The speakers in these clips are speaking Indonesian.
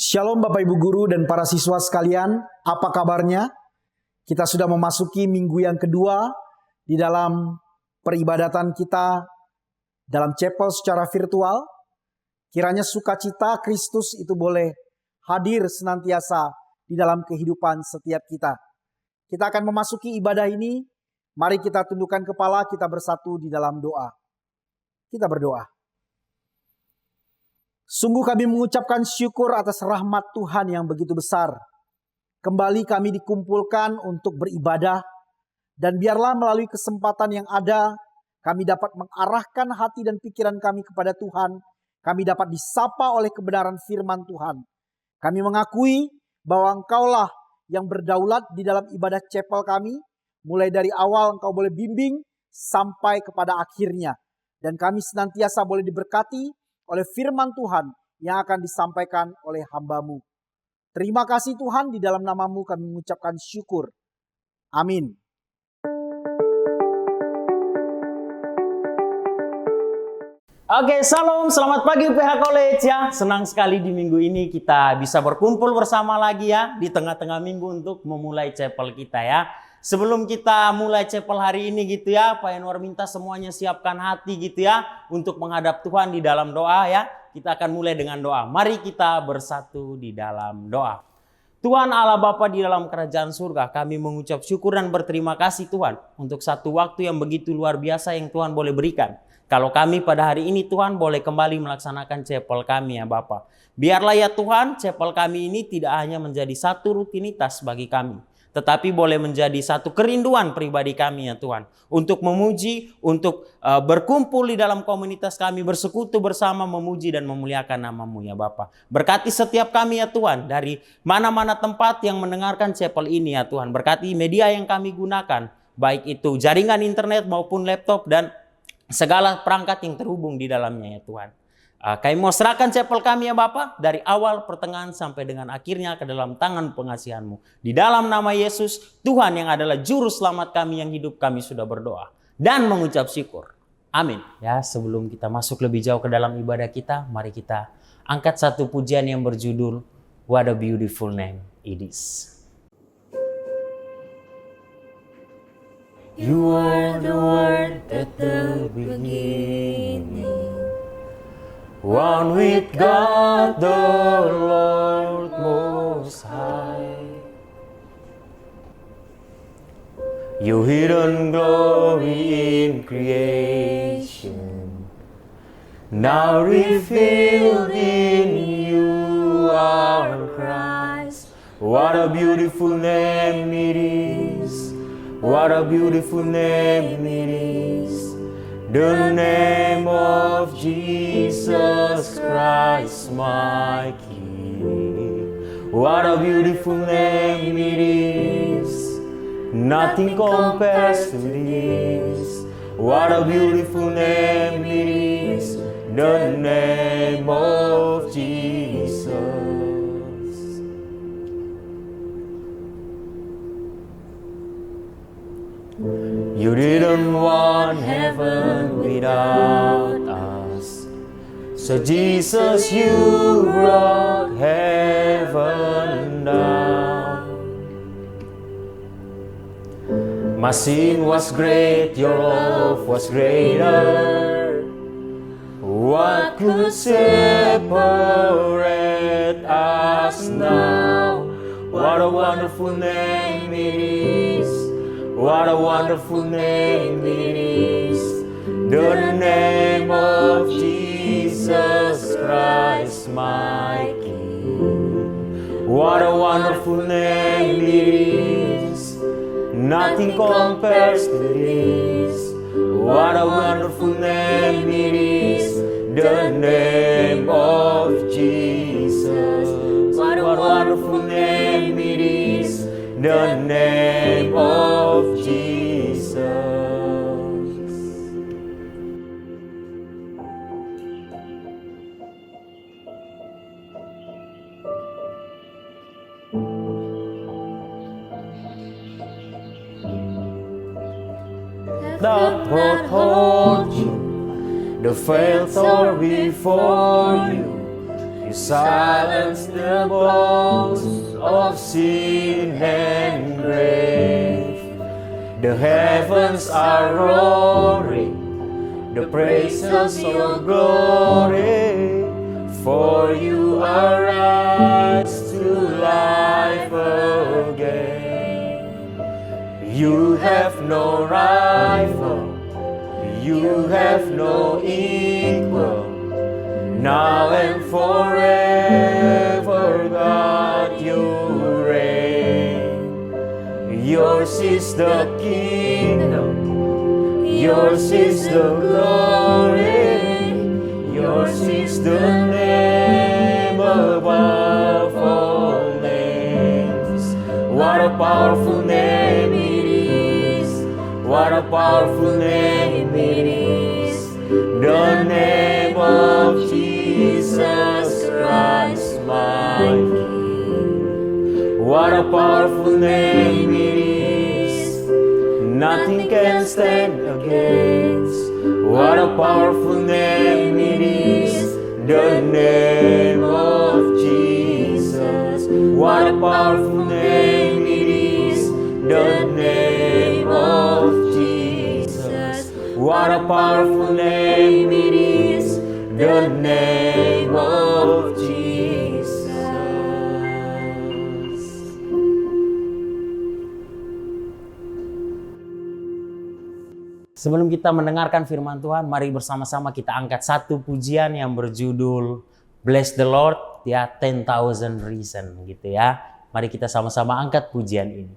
Shalom Bapak Ibu Guru dan para siswa sekalian, apa kabarnya? Kita sudah memasuki minggu yang kedua di dalam peribadatan kita dalam chapel secara virtual. Kiranya sukacita Kristus itu boleh hadir senantiasa di dalam kehidupan setiap kita. Kita akan memasuki ibadah ini, mari kita tundukkan kepala, kita bersatu di dalam doa. Kita berdoa. Sungguh kami mengucapkan syukur atas rahmat Tuhan yang begitu besar. Kembali kami dikumpulkan untuk beribadah. Dan biarlah melalui kesempatan yang ada, kami dapat mengarahkan hati dan pikiran kami kepada Tuhan. Kami dapat disapa oleh kebenaran firman Tuhan. Kami mengakui bahwa Engkaulah yang berdaulat di dalam ibadah chapel kami. Mulai dari awal Engkau boleh bimbing sampai kepada akhirnya. Dan kami senantiasa boleh diberkati oleh firman Tuhan yang akan disampaikan oleh hamba-Mu. Terima kasih Tuhan, di dalam nama-Mu kami mengucapkan syukur. Amin. Oke, salam, selamat pagi UPH College ya. Senang sekali di minggu ini kita bisa berkumpul bersama lagi ya di tengah-tengah minggu untuk memulai chapel kita ya. Sebelum kita mulai chapel hari ini gitu ya, Pak Enwar minta semuanya siapkan hati gitu ya untuk menghadap Tuhan di dalam doa ya. Kita akan mulai dengan doa. Mari kita bersatu di dalam doa. Tuhan Allah Bapa di dalam kerajaan surga, kami mengucap syukur dan berterima kasih Tuhan untuk satu waktu yang begitu luar biasa yang Tuhan boleh berikan. Kalau kami pada hari ini Tuhan boleh kembali melaksanakan chapel kami ya Bapa. Biarlah ya Tuhan chapel kami ini tidak hanya menjadi satu rutinitas bagi kami, tetapi boleh menjadi satu kerinduan pribadi kami ya Tuhan. Untuk memuji, untuk berkumpul di dalam komunitas kami, bersekutu bersama memuji dan memuliakan nama-Mu ya Bapa. Berkati setiap kami ya Tuhan, dari mana-mana tempat yang mendengarkan chapel ini ya Tuhan. Berkati media yang kami gunakan, baik itu jaringan internet maupun laptop dan segala perangkat yang terhubung di dalamnya ya Tuhan. Kami mau serahkan chapel kami ya Bapa, dari awal, pertengahan, sampai dengan akhirnya ke dalam tangan pengasihan-Mu. Di dalam nama Yesus, Tuhan yang adalah juru selamat kami yang hidup, kami sudah berdoa dan mengucap syukur. Amin. Ya, sebelum kita masuk lebih jauh ke dalam ibadah kita, mari kita angkat satu pujian yang berjudul What a Beautiful Name It Is. You are the Word at the beginning, one with God the Lord Most High. Your hidden glory in creation, now revealed in you, our Christ. What a beautiful name it is. What a beautiful name it is, the name of Jesus Christ my King. What a beautiful name it is, nothing compares to this. What a beautiful name it is, the name of Jesus. You didn't want heaven without us, so Jesus, you brought heaven down. My sin was great, your love was greater. What could separate us now? What a wonderful name it is. What a wonderful name it is, the name of Jesus Christ my King. What a wonderful name it is, nothing compares to this. What a wonderful name it is, the name of Jesus. What a wonderful name it is, the name of Jesus. The road told you, the veil tore before you. You silence the boast of sin and grave. The heavens are roaring the praises of your glory, for you arise to life again. You have no rival, you have no equal, now and forever, God, you reign. Yours is the kingdom, yours is the glory, yours is the name above all names. What a powerful name it is, what a powerful name it is, the name of Jesus Christ, my King. What a powerful name it is, nothing can stand against. What a powerful name it is, the name of Jesus. What a powerful name it is, the name of Jesus. What a powerful name it is, the name of Jesus. Sebelum kita mendengarkan firman Tuhan, mari bersama-sama kita angkat satu pujian yang berjudul Bless the Lord, ya, 10,000 Reasons gitu ya. Mari kita sama-sama angkat pujian ini.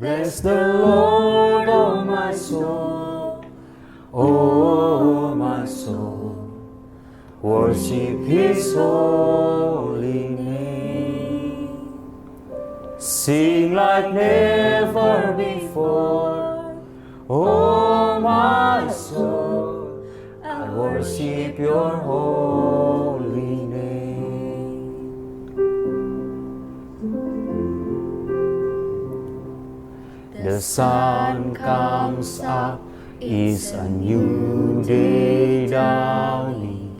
Bless the Lord, oh my soul, oh my soul, worship His holy name. Sing like never before, oh my soul, I worship your holy name. The sun comes up, it's a new day dawning.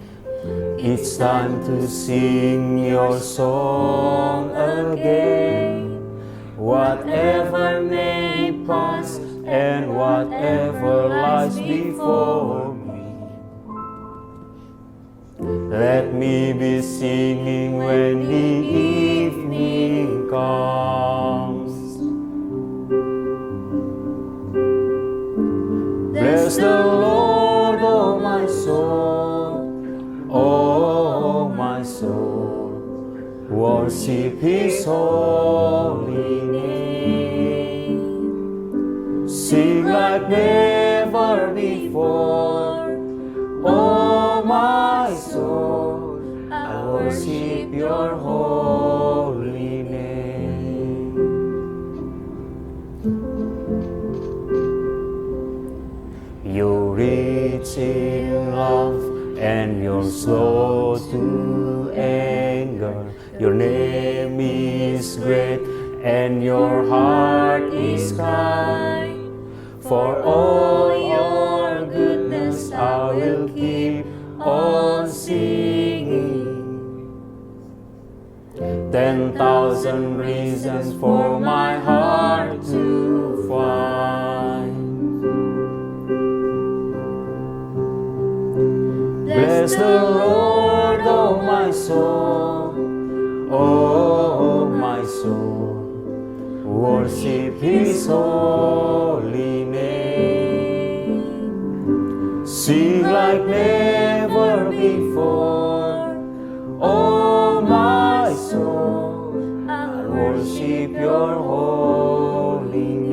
It's time to sing your song again. Whatever may pass and whatever lies before me, let me be singing when the evening comes. Bless the Lord, oh my soul, oh my soul, worship His holy name. Sing like never before, oh my soul, I worship your holy name. You're rich in love and you're slow to anger. Your name is great and your heart is kind. For all your goodness I will keep on singing. 10,000 reasons for my heart to find. Bless the Lord, oh my soul, oh my soul, worship His holy name. Sing like never before, oh my soul, I worship your holy name.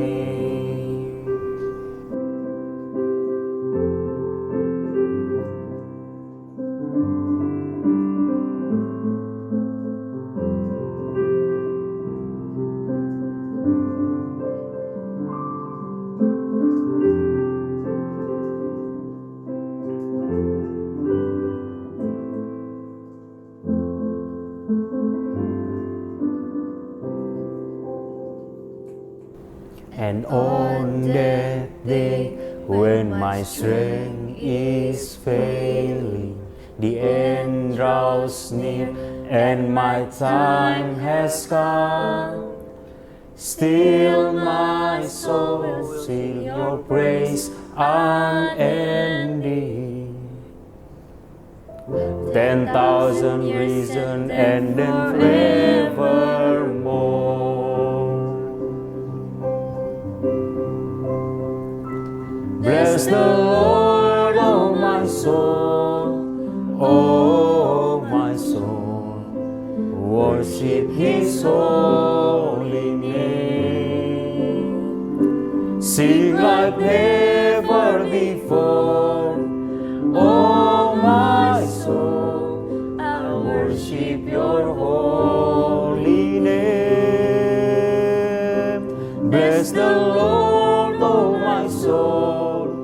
And on that day, when my strength is failing, the end draws near and my time has come. Still my soul will sing your praise unending. 10,000 reasons and then forevermore. Bless the Lord, oh my soul, oh my soul. Worship His holy name. Sing like never before, oh my soul. I worship your holy name. Bless the Lord, oh my soul,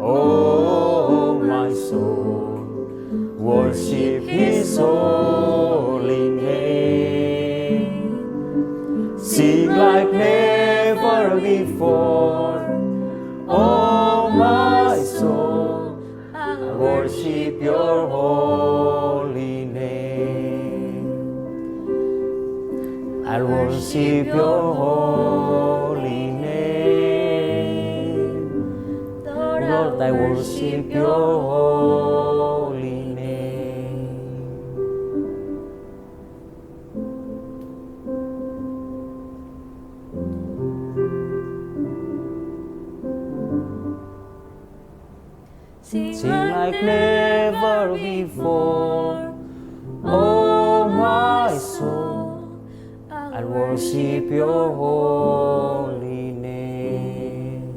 oh my soul. Worship His holy name. Sing like never before, oh my soul. I worship your holy name. I worship your holy name. Lord, I worship your holy name. Sing like never before, oh my soul. I worship your holy name.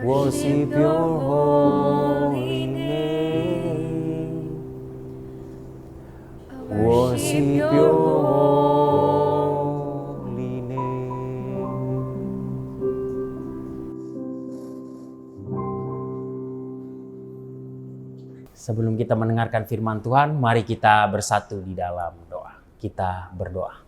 Worship your holy name. Worship your holy name. Sebelum kita mendengarkan firman Tuhan, mari kita bersatu di dalam doa. Kita berdoa.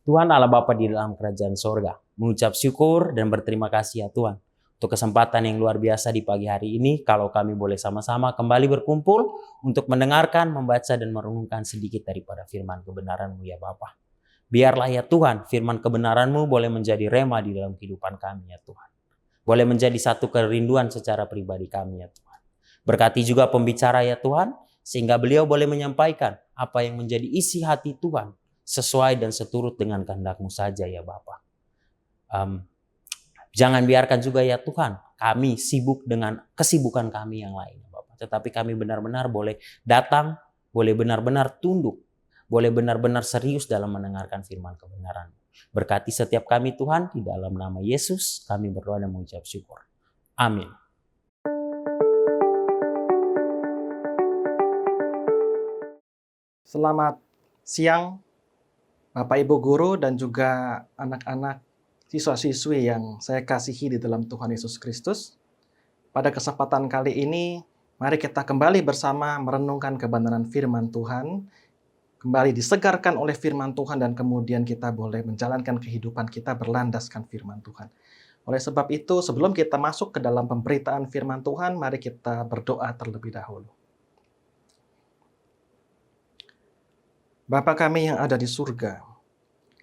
Tuhan Allah Bapa di dalam kerajaan sorga, mengucap syukur dan berterima kasih ya Tuhan untuk kesempatan yang luar biasa di pagi hari ini kalau kami boleh sama-sama kembali berkumpul untuk mendengarkan, membaca dan merenungkan sedikit daripada firman kebenaran-Mu ya Bapa. Biarlah ya Tuhan firman kebenaran-Mu boleh menjadi rema di dalam kehidupan kami ya Tuhan. Boleh menjadi satu kerinduan secara pribadi kami ya Tuhan. Berkati juga pembicara ya Tuhan, sehingga beliau boleh menyampaikan apa yang menjadi isi hati Tuhan sesuai dan seturut dengan kehendak-Mu saja ya Bapa. Jangan biarkan juga ya Tuhan kami sibuk dengan kesibukan kami yang lain ya Bapa. Tetapi kami benar-benar boleh datang, boleh benar-benar tunduk, boleh benar-benar serius dalam mendengarkan firman kebenaran. Berkati setiap kami Tuhan, di dalam nama Yesus kami berdoa dan mengucap syukur. Amin. Selamat siang Bapak Ibu Guru dan juga anak-anak siswa-siswi yang saya kasihi di dalam Tuhan Yesus Kristus. Pada kesempatan kali ini, mari kita kembali bersama merenungkan kebenaran firman Tuhan, kembali disegarkan oleh firman Tuhan dan kemudian kita boleh menjalankan kehidupan kita berlandaskan firman Tuhan. Oleh sebab itu, sebelum kita masuk ke dalam pemberitaan firman Tuhan, mari kita berdoa terlebih dahulu. Bapa kami yang ada di surga,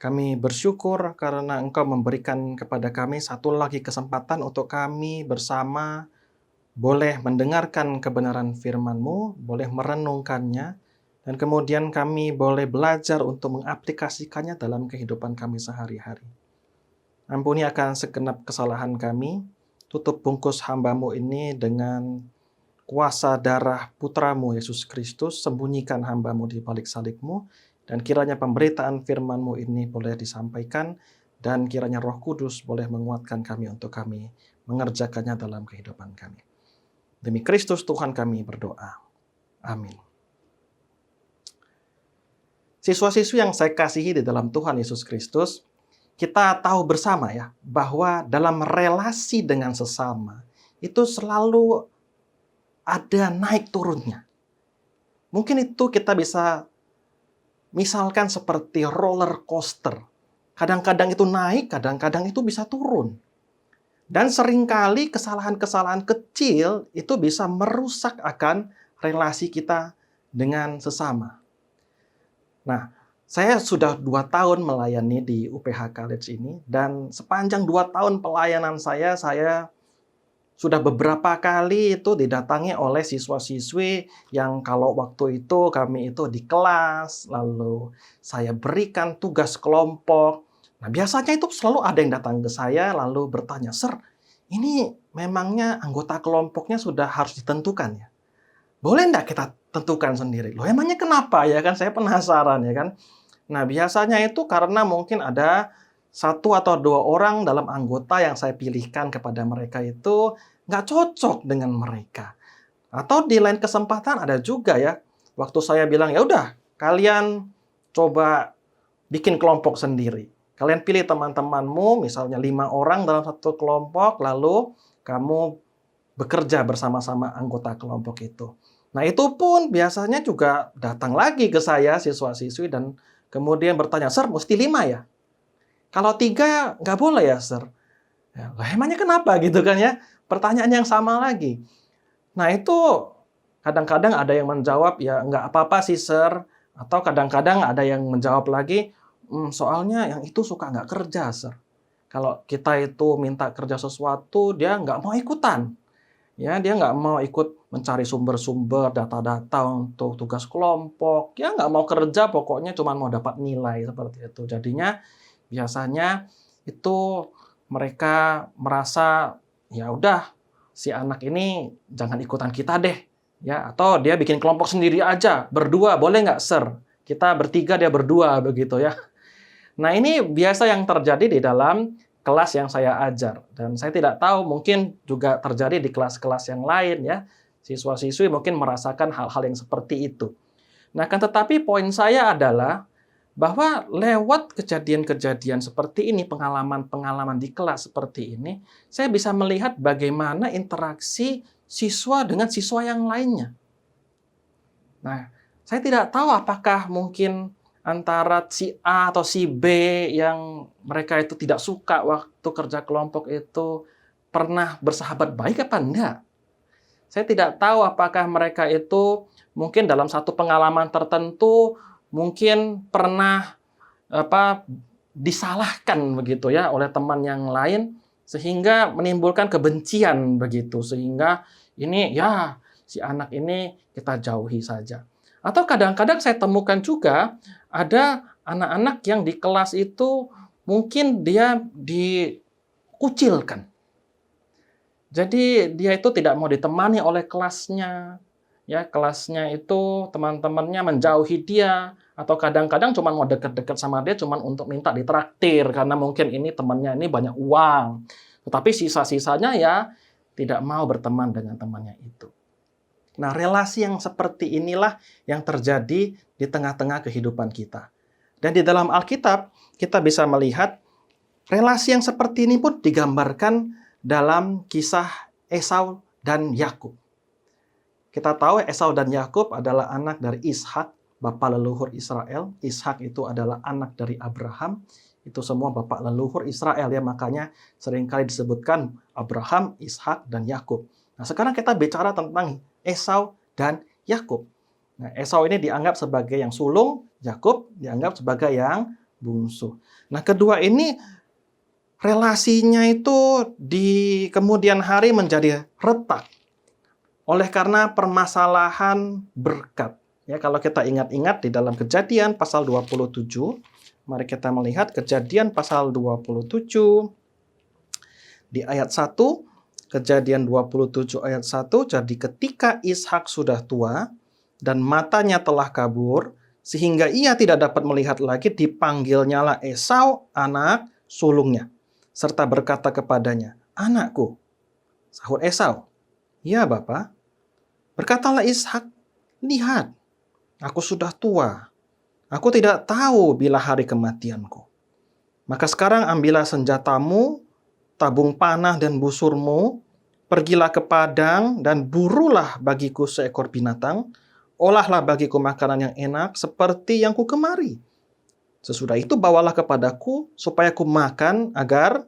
kami bersyukur karena Engkau memberikan kepada kami satu lagi kesempatan untuk kami bersama boleh mendengarkan kebenaran firman-Mu, boleh merenungkannya, dan kemudian kami boleh belajar untuk mengaplikasikannya dalam kehidupan kami sehari-hari. Ampuni akan segenap kesalahan kami, tutup bungkus hamba-Mu ini dengan kuasa darah putra-Mu Yesus Kristus, sembunyikan hamba-Mu di balik salib-Mu, dan kiranya pemberitaan firman-Mu ini boleh disampaikan, dan kiranya Roh Kudus boleh menguatkan kami untuk kami mengerjakannya dalam kehidupan kami. Demi Kristus Tuhan kami berdoa. Amin. Siswa-siswi yang saya kasihi di dalam Tuhan Yesus Kristus, kita tahu bersama ya, bahwa dalam relasi dengan sesama, itu selalu ada naik turunnya. Mungkin itu kita bisa misalkan seperti roller coaster. kadang-kadang itu naik, kadang-kadang itu bisa turun. Dan seringkali kesalahan-kesalahan kecil itu bisa merusak akan relasi kita dengan sesama. Nah, saya sudah 2 tahun melayani di UPH College ini, dan sepanjang 2 tahun pelayanan saya sudah beberapa kali itu didatangi oleh siswa-siswi yang kalau waktu itu kami itu di kelas, lalu saya berikan tugas kelompok. Nah, biasanya itu selalu ada yang datang ke saya lalu bertanya, "Sir, ini memangnya anggota kelompoknya sudah harus ditentukan ya? Boleh nggak kita tentukan sendiri?" Loh, emangnya kenapa ya kan? Saya penasaran ya kan. Nah, biasanya itu karena mungkin ada 1 atau 2 orang dalam anggota yang saya pilihkan kepada mereka itu nggak cocok dengan mereka. Atau di lain kesempatan ada juga ya, waktu saya bilang, "Ya udah, kalian coba bikin kelompok sendiri. Kalian pilih teman-temanmu, misalnya 5 orang dalam satu kelompok, lalu kamu bekerja bersama-sama anggota kelompok itu." Nah, itu pun biasanya juga datang lagi ke saya, siswa-siswi, dan kemudian bertanya, "Sir, mesti 5 ya? Kalau 3 nggak boleh ya, Sir?" Ya, lah emangnya kenapa gitu kan ya? Pertanyaan yang sama lagi. Nah, itu kadang-kadang ada yang menjawab, "Ya nggak apa-apa sih, Sir." Atau kadang-kadang ada yang menjawab lagi, "Soalnya yang itu suka nggak kerja, Sir. Kalau kita itu minta kerja sesuatu, dia nggak mau ikutan. Ya, dia nggak mau ikut mencari sumber-sumber data-data untuk tugas kelompok. Ya nggak mau kerja, pokoknya cuma mau dapat nilai," seperti itu. Jadinya biasanya itu mereka merasa, ya udah, si anak ini jangan ikutan kita deh. Ya, atau dia bikin kelompok sendiri aja, berdua, boleh nggak, Sir? Kita bertiga, dia berdua, begitu ya. Nah, ini biasa yang terjadi di dalam kelas yang saya ajar. Dan saya tidak tahu, mungkin juga terjadi di kelas-kelas yang lain ya. Siswa-siswi mungkin merasakan hal-hal yang seperti itu. Nah, kan tetapi poin saya adalah bahwa lewat kejadian-kejadian seperti ini, pengalaman-pengalaman di kelas seperti ini, saya bisa melihat bagaimana interaksi siswa dengan siswa yang lainnya. Nah, saya tidak tahu apakah mungkin antara si A atau si B yang mereka itu tidak suka waktu kerja kelompok itu pernah bersahabat baik apa enggak. Saya tidak tahu apakah mereka itu mungkin dalam satu pengalaman tertentu mungkin pernah disalahkan begitu ya oleh teman yang lain sehingga menimbulkan kebencian begitu, sehingga ini ya si anak ini kita jauhi saja. Atau kadang-kadang saya temukan juga ada anak-anak yang di kelas itu mungkin dia dikucilkan. Jadi dia itu tidak mau ditemani oleh kelasnya. Ya, kelasnya itu teman-temannya menjauhi dia, atau kadang-kadang cuma mau dekat-dekat sama dia cuma untuk minta ditraktir karena mungkin ini temannya ini banyak uang. Tetapi sisa-sisanya ya tidak mau berteman dengan temannya itu. Nah, relasi yang seperti inilah yang terjadi di tengah-tengah kehidupan kita. Dan di dalam Alkitab, kita bisa melihat relasi yang seperti ini pun digambarkan dalam kisah Esau dan Yakub. Kita tahu Esau dan Yakub adalah anak dari Ishak, bapa leluhur Israel. Ishak itu adalah anak dari Abraham. Itu semua bapak leluhur Israel ya, makanya seringkali disebutkan Abraham, Ishak, dan Yakub. Nah, sekarang kita bicara tentang Esau dan Yakub. Nah, Esau ini dianggap sebagai yang sulung, Yakub dianggap sebagai yang bungsu. Nah, kedua ini relasinya itu di kemudian hari menjadi retak oleh karena permasalahan berkat. Ya, kalau kita ingat-ingat di dalam Kejadian pasal 27, mari kita melihat Kejadian pasal 27 di ayat 1. Kejadian 27 ayat 1, jadi ketika Ishak sudah tua dan matanya telah kabur, sehingga ia tidak dapat melihat lagi, dipanggilnyalah Esau, anak sulungnya, serta berkata kepadanya, "Anakku." Sahut Esau, "Ya, Bapa." Berkatalah Ishak, "Lihat, aku sudah tua. Aku tidak tahu bila hari kematianku. Maka sekarang ambillah senjatamu, tabung panah dan busurmu, pergilah ke padang dan burulah bagiku seekor binatang, olahlah bagiku makanan yang enak seperti yang ku kemari. Sesudah itu bawalah kepadaku supaya ku makan agar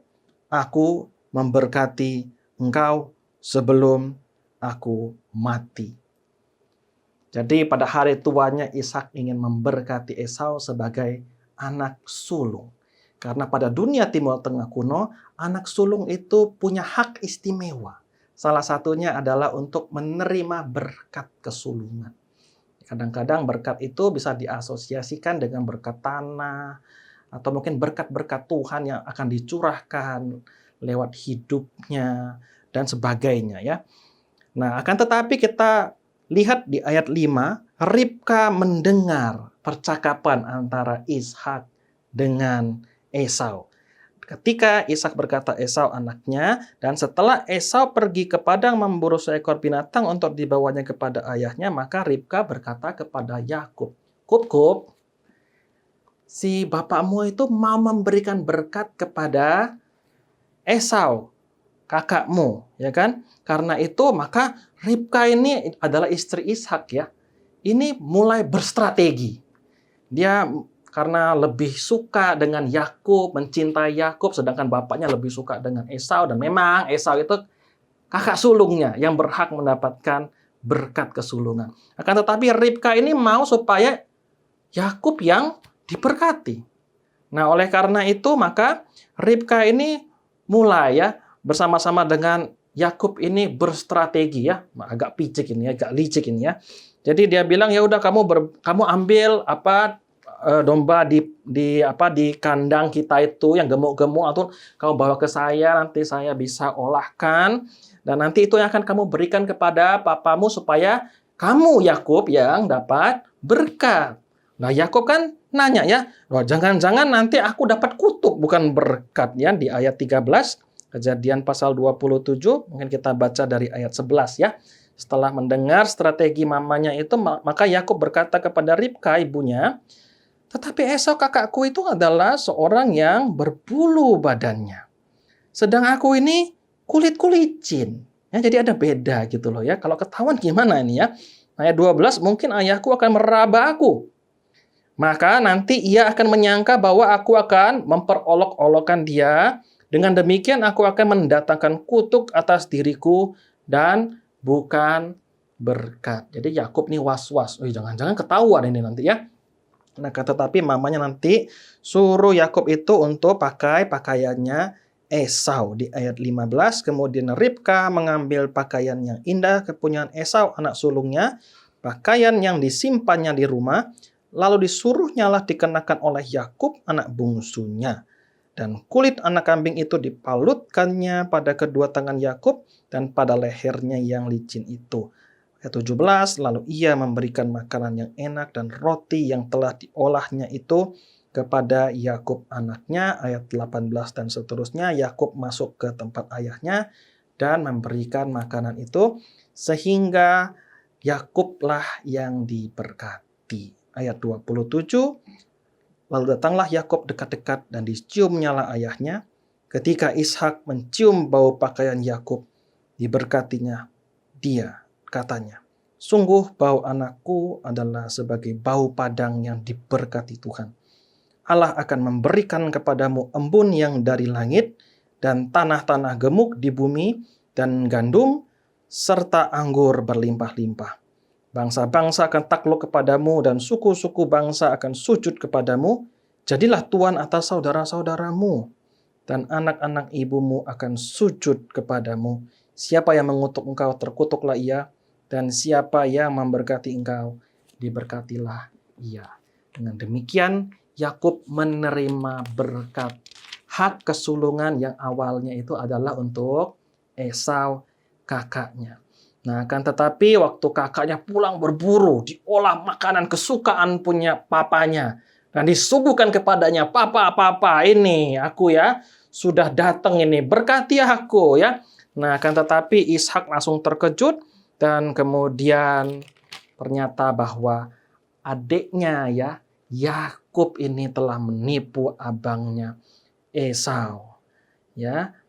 aku memberkati engkau sebelum aku mati. Jadi pada hari tuanya Ishak ingin memberkati Esau sebagai anak sulung. Karena pada dunia Timur Tengah kuno, anak sulung itu punya hak istimewa. Salah satunya adalah untuk menerima berkat kesulungan. Kadang-kadang berkat itu bisa diasosiasikan dengan berkat tanah, atau mungkin berkat-berkat Tuhan yang akan dicurahkan lewat hidupnya, dan sebagainya ya. Nah, akan tetapi kita lihat di ayat 5, Ribka mendengar percakapan antara Ishak dengan Esau. Ketika Ishak berkata Esau anaknya, dan setelah Esau pergi ke padang memburu seekor binatang untuk dibawanya kepada ayahnya, maka Ribka berkata kepada Yakub, Kub, si bapakmu itu mau memberikan berkat kepada Esau, kakakmu, ya kan? Karena itu maka Ribka ini adalah istri Ishak ya. Ini mulai berstrategi. Dia karena lebih suka dengan Yakub, mencintai Yakub, sedangkan bapaknya lebih suka dengan Esau. Dan memang Esau itu kakak sulungnya yang berhak mendapatkan berkat kesulungan. Akan tetapi Ribka ini mau supaya Yakub yang diberkati. Nah, oleh karena itu maka Ribka ini mulai ya bersama-sama dengan Yakub ini berstrategi ya, agak picik ini ya, agak licik ini ya. Jadi dia bilang ya udah kamu ambil domba di kandang kita itu yang gemuk-gemuk, atau kamu bawa ke saya, nanti saya bisa olahkan dan nanti itu yang akan kamu berikan kepada papamu supaya kamu Yakub yang dapat berkat. Nah, Yakub kan nanya ya, wah jangan-jangan nanti aku dapat kutuk bukan berkat ya, di ayat 13 Kejadian pasal 27, mungkin kita baca dari ayat 11 ya. Setelah mendengar strategi mamanya itu, maka Yakub berkata kepada Ribka ibunya, tetapi Esau kakakku itu adalah seorang yang berbulu badannya. Sedang aku ini kulit-kulicin. Ya, jadi ada beda gitu loh ya. Kalau ketahuan gimana ini ya. Ayat 12, mungkin ayahku akan meraba aku. Maka nanti ia akan menyangka bahwa aku akan memperolok-olokkan dia. Dengan demikian aku akan mendatangkan kutuk atas diriku dan bukan berkat. Jadi Yakub nih was-was. Jangan-jangan ketahuan ini nanti ya. Nah, tetapi mamanya nanti suruh Yakub itu untuk pakai pakaiannya Esau di ayat 15. Kemudian Ribka mengambil pakaian yang indah kepunyaan Esau anak sulungnya, pakaian yang disimpannya di rumah, lalu disuruhnyalah dikenakan oleh Yakub anak bungsunya. Dan kulit anak kambing itu dipalutkannya pada kedua tangan Yakub dan pada lehernya yang licin itu. Ayat 17, lalu ia memberikan makanan yang enak dan roti yang telah diolahnya itu kepada Yakub anaknya. Ayat 18 dan seterusnya, Yakub masuk ke tempat ayahnya dan memberikan makanan itu, sehingga Yakublah yang diberkati. Ayat 27, lalu datanglah Yakub dekat-dekat dan diciumnyalah ayahnya. Ketika Ishak mencium bau pakaian Yakub, diberkatinya dia. Katanya, sungguh bau anakku adalah sebagai bau padang yang diberkati Tuhan. Allah akan memberikan kepadamu embun yang dari langit dan tanah-tanah gemuk di bumi dan gandum serta anggur berlimpah-limpah. Bangsa-bangsa akan takluk kepadamu dan suku-suku bangsa akan sujud kepadamu. Jadilah tuan atas saudara-saudaramu dan anak-anak ibumu akan sujud kepadamu. Siapa yang mengutuk engkau, terkutuklah ia. Dan siapa yang memberkati engkau, diberkatilah ia. Dengan demikian, Yakub menerima berkat. Hak kesulungan yang awalnya itu adalah untuk Esau kakaknya. Nah, kan tetapi waktu kakaknya pulang berburu, diolah makanan kesukaan punya papanya. Dan disuguhkan kepadanya, papa, ini aku ya, sudah datang ini, berkati aku ya. Nah, kan tetapi Ishak langsung terkejut. Dan kemudian ternyata bahwa adiknya ya, Yakub ini telah menipu abangnya Esau. Ya.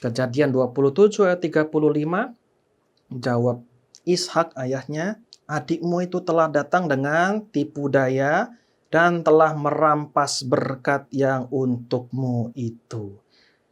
Kejadian 27 ayat 35, jawab Ishak ayahnya, adikmu itu telah datang dengan tipu daya dan telah merampas berkat yang untukmu itu.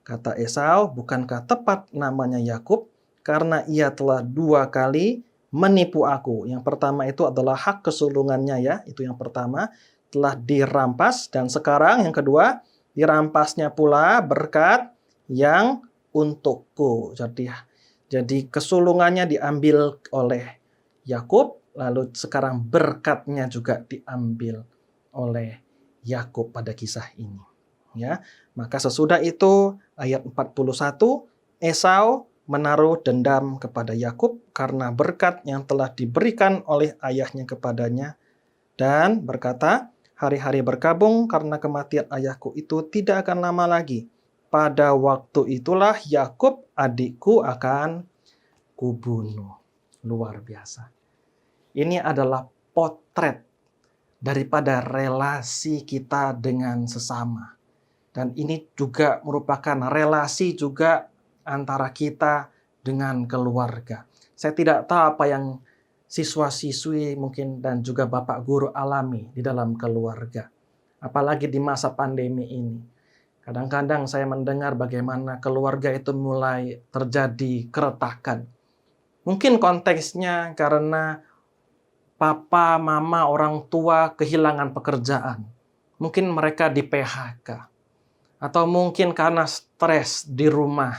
Kata Esau, bukankah tepat namanya Yakub? Karena ia telah 2 kali menipu aku. Yang pertama itu adalah hak kesulungannya ya. Itu yang pertama. Telah dirampas. Dan sekarang yang kedua, dirampasnya pula berkat yang untukku. Jadi kesulungannya diambil oleh Yakub. Lalu sekarang berkatnya juga diambil oleh Yakub pada kisah ini. Ya, maka sesudah itu ayat 41 Esau menaruh dendam kepada Yakub karena berkat yang telah diberikan oleh ayahnya kepadanya dan berkata, hari-hari berkabung karena kematian ayahku itu tidak akan lama lagi. Pada waktu itulah Yakub adikku akan kubunuh. Luar biasa. Ini adalah potret daripada relasi kita dengan sesama. Dan ini juga merupakan relasi juga antara kita dengan keluarga. Saya tidak tahu apa yang siswa-siswi mungkin dan juga bapak guru alami di dalam keluarga. Apalagi di masa pandemi ini. Kadang-kadang saya mendengar bagaimana keluarga itu mulai terjadi keretakan. Mungkin konteksnya karena papa, mama, orang tua kehilangan pekerjaan. Mungkin mereka di PHK. Atau mungkin karena stres di rumah.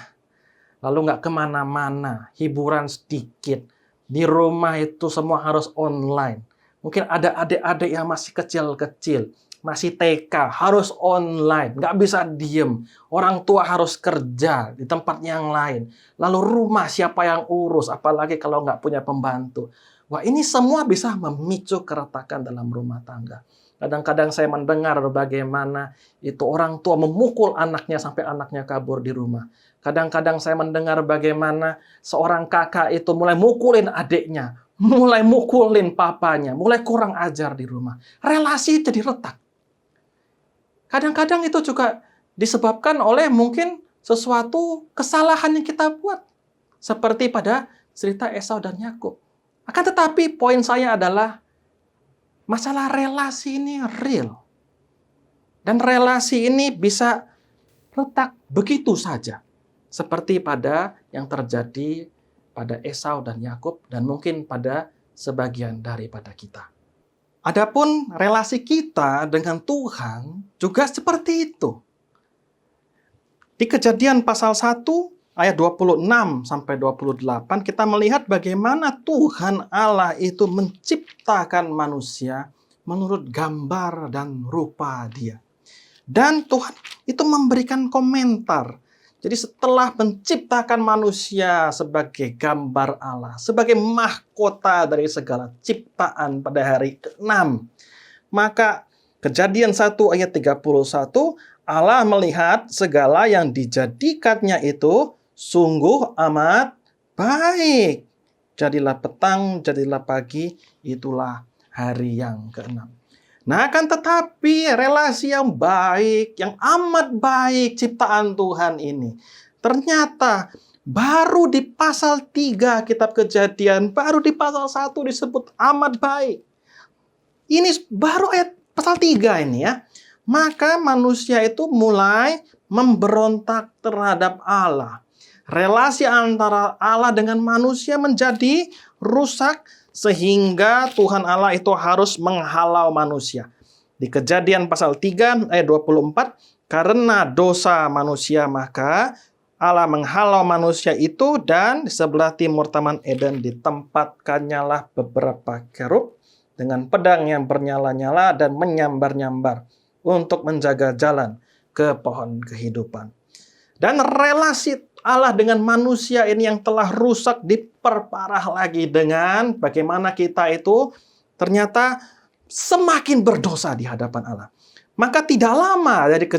Lalu nggak kemana-mana, hiburan sedikit. Di rumah itu semua harus online. Mungkin ada adik-adik yang masih kecil-kecil. Masih TK, harus online. Nggak bisa diem. Orang tua harus kerja di tempat yang lain. Lalu rumah siapa yang urus? Apalagi kalau nggak punya pembantu. Wah, ini semua bisa memicu keretakan dalam rumah tangga. Kadang-kadang saya mendengar bagaimana itu orang tua memukul anaknya sampai anaknya kabur di rumah. Kadang-kadang saya mendengar bagaimana seorang kakak itu mulai mukulin adiknya, mulai mukulin papanya, mulai kurang ajar di rumah. Relasi jadi retak. Kadang-kadang itu juga disebabkan oleh mungkin sesuatu kesalahan yang kita buat. Seperti pada cerita Esau dan Yakub. Akan tetapi poin saya adalah masalah relasi ini real. Dan relasi ini bisa retak begitu saja. Seperti pada yang terjadi pada Esau dan Yakub dan mungkin pada sebagian daripada kita. Adapun relasi kita dengan Tuhan juga seperti itu. Di Kejadian pasal 1 ayat 26 sampai 28 kita melihat bagaimana Tuhan Allah itu menciptakan manusia menurut gambar dan rupa Dia. Dan Tuhan itu memberikan komentar. Jadi setelah menciptakan manusia sebagai gambar Allah, sebagai mahkota dari segala ciptaan pada hari ke-6, maka Kejadian 1 ayat 31 Allah melihat segala yang dijadikannya itu sungguh amat baik. Jadilah petang, jadilah pagi, itulah hari yang ke-6. Nah, akan tetapi relasi yang baik, yang amat baik ciptaan Tuhan ini, ternyata baru di pasal 3 kitab Kejadian, baru di pasal 1 disebut amat baik. Ini baru ayat pasal 3 ini ya. Maka manusia itu mulai memberontak terhadap Allah. Relasi antara Allah dengan manusia menjadi rusak sehingga Tuhan Allah itu harus menghalau manusia. Di Kejadian pasal 3 ayat 24, karena dosa manusia maka Allah menghalau manusia itu dan di sebelah timur Taman Eden ditempatkannya beberapa kerub dengan pedang yang bernyala-nyala dan menyambar-nyambar untuk menjaga jalan ke pohon kehidupan. Dan relasi Allah dengan manusia ini yang telah rusak diperparah lagi dengan bagaimana kita itu ternyata semakin berdosa di hadapan Allah. Maka tidak lama dari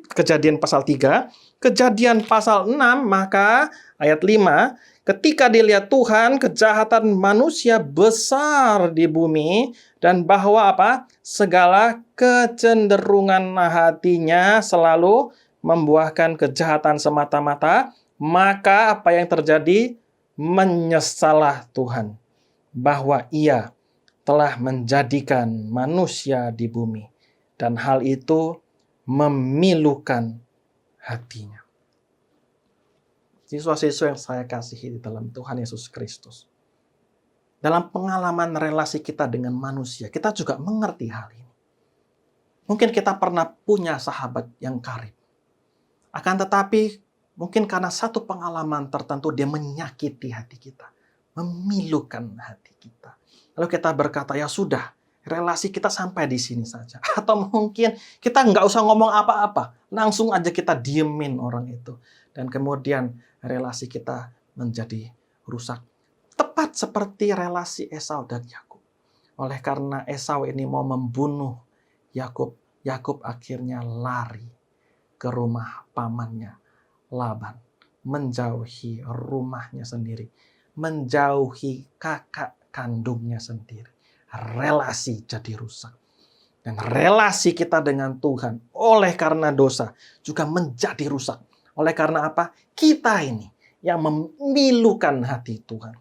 Kejadian pasal 3, Kejadian pasal 6, maka ayat 5, ketika dilihat Tuhan kejahatan manusia besar di bumi dan bahwa segala kecenderungan hatinya selalu membuahkan kejahatan semata-mata, maka apa yang terjadi? Menyesallah Tuhan bahwa Ia telah menjadikan manusia di bumi dan hal itu memilukan hatinya. Siswa-siswa yang saya kasihi di dalam Tuhan Yesus Kristus. Dalam pengalaman relasi kita dengan manusia, kita juga mengerti hal ini. Mungkin kita pernah punya sahabat yang karib. Akan tetapi, mungkin karena satu pengalaman tertentu, dia menyakiti hati kita. Memilukan hati kita. Lalu kita berkata, ya sudah, relasi kita sampai di sini saja. Atau mungkin kita nggak usah ngomong apa-apa. Langsung aja kita diemin orang itu. Dan kemudian relasi kita menjadi rusak. Tepat seperti relasi Esau dan Yakub. Oleh karena Esau ini mau membunuh Yakub, Yakub akhirnya lari ke rumah pamannya Laban, menjauhi rumahnya sendiri, menjauhi kakak kandungnya sendiri. Relasi jadi rusak. Dan relasi kita dengan Tuhan oleh karena dosa juga menjadi rusak. Oleh karena apa? Kita ini yang memilukan hati Tuhan.